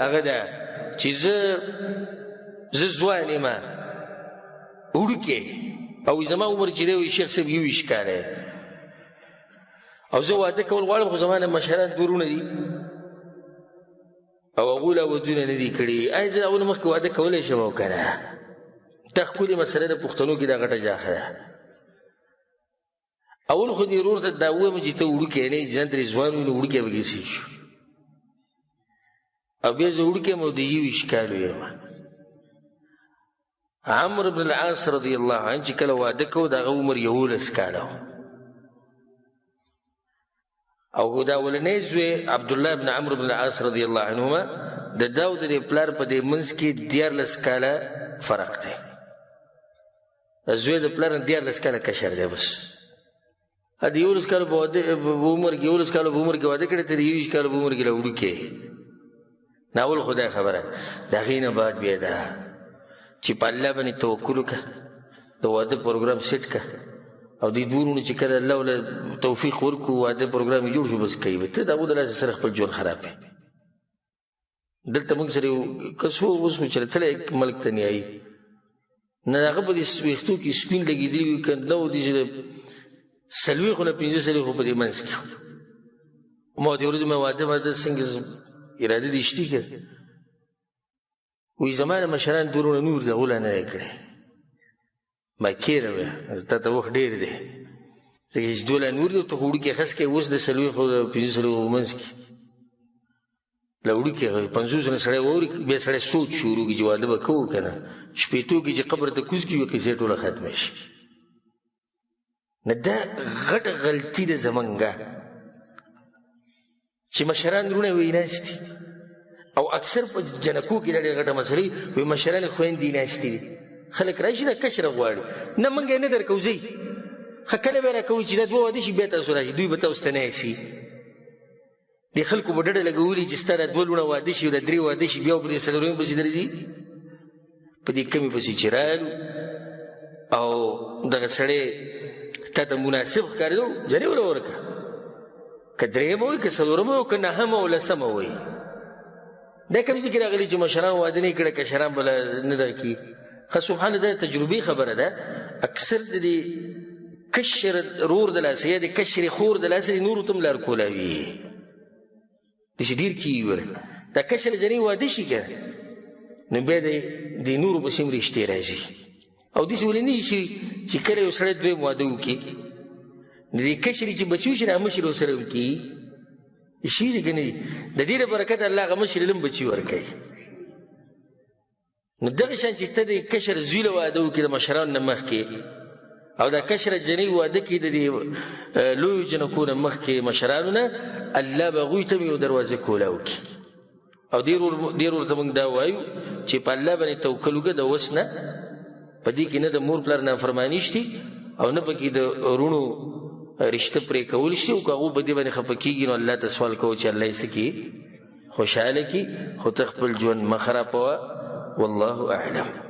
هغه ده چې زه ځوان یم وړوکی او زما عمر چې دی شیخ صاحب 21 کاله او زه واده کول غواړم خو زما نه مشران دورونه دي او هغوی لا ودونه نه دي کړي ایا زه اول مخکې واده کولی شم او که نه دا ښکلې مسله د پښتنو کې دا غټه جاخه ده اول خو دې ورور ته دا ووایم چې ته وړوکی نه یې ځان ترې ځوان وي نو وړوکی به کیسې شو او بیا زه وړوکی یم او د 21 کالو یم عمرو بن العاص رضی الله عنه چې کله واده کو د هغه عمر 11 کاله او دا اولنی زوی عبدالله بن عمرو بن العاص رضی الله عنهما د دا او د دې پلار په دې منځ کې 14 کاله فرق دی زوی د پلار نه 14 کاله کشر دی بس د 11 کاله په عمر کې 11 کاله په عمر کې واده کړی ته د 21 کاله په عمر کې وړوکی ناول خدای خبره د هغې نه بعد بیا ده چې په الله باندې توکل وکړه د واده پروګرام سیټ کړه او دې دوه وروڼو چې کله الله له توفیق ورکړو واده پروګرام یې جوړ شو بس کوي ته د هغو د لاسه سره خپل ژوند خراب کړي دلته موږ سره یو کس و اوس خو چې تللی ملک ته نیایي نه د هغه په دې ویښتو کې سپین لګېدلي وي که نه و دې چې د 40 نه 15 خو په دې منځ کې ما دې ورځې مې واده څنګه اراده دې شتي که وی زما نه مشران دورونه نور د هغو لا نه دی کړی ما کېره وی تا ته وخت ډېر دی ځکه چې دوی لا نور دی ته خو وړوکی خس کوې اوس د 40 او 15 منځ کې له وړوکي 50 نه سړی واوري بیا سړی سوچ شروع کړي چې واده به کوو که نه شپېتو کې چې قبر ته کوز کړي قصې ټوله ختمه شي نه دا غټه غلطي ده زمونږه چې مشران وروڼه وی ناستي او اکثر په جنکو کې دا ډېره غټه مسله وي مشران خویندې ناستې دي خلک راشي دا کشره غواړي نه موږ یې نه درکوو ځئ ښه کله به یې راکوو چې دا دوه واده شي بیا تاسو راشي دوی به تاسو ته نه ایسي د خلکو به ډډه لګولي چې ستا دا 2 لوڼه واده شي او دا 3 واده شي بیا به په دې 4 پسې درځي په دې کمې پسې چې رالو او دغه سړی تا ته مناسب ښکارېدو جنې وله ورکړه که 3 وایي که 4 وایي که 9 او 10 وایي دا کوم ځای کې راغلي چې مشران واده نه کړی کشران به نه درکړي ښه سبحان دا تجربې خبره ده اکثر د دې کشر رور د لاسه یا د کشرې خور د لاسه د نورو ته هم لار کولاوي داسې ډېر کېږي ګوره دا کشر جنې واده شي که نو بیا د نورو پسې هم رشتې راځي او داسې ولې نه شي چې کله یو سړی 2 واده وکړي د دې کشرې چې بچي وشي هغه مشر ورسره وکړي شي دي که نه دي د دې له برکته الله هغه مشر له هم بچي ورکوي نو دغه شان چې ته د کشر زوی له واده وکړي د مشرانو نه مخکې او دا کشره جنۍ واده کړي د دې لویو جنکو نه مخکې مشرانو نه الله به هغوی ته یو دروازه کولا وکړي او ډېر ورته موږ دا وایو چې په الله باندې توکل وکړه د وس نه په دې کې نه د مور پلار نافرماني شتي او نه پکې د وروڼو رشته پرې کول شي او که هغو په دې باندې خفه کېږي نو الله ته سوال کوو چې الله یې څه کړي خوشحاله کړي خو ته خپل ژوند مه خرابوه والله اعلم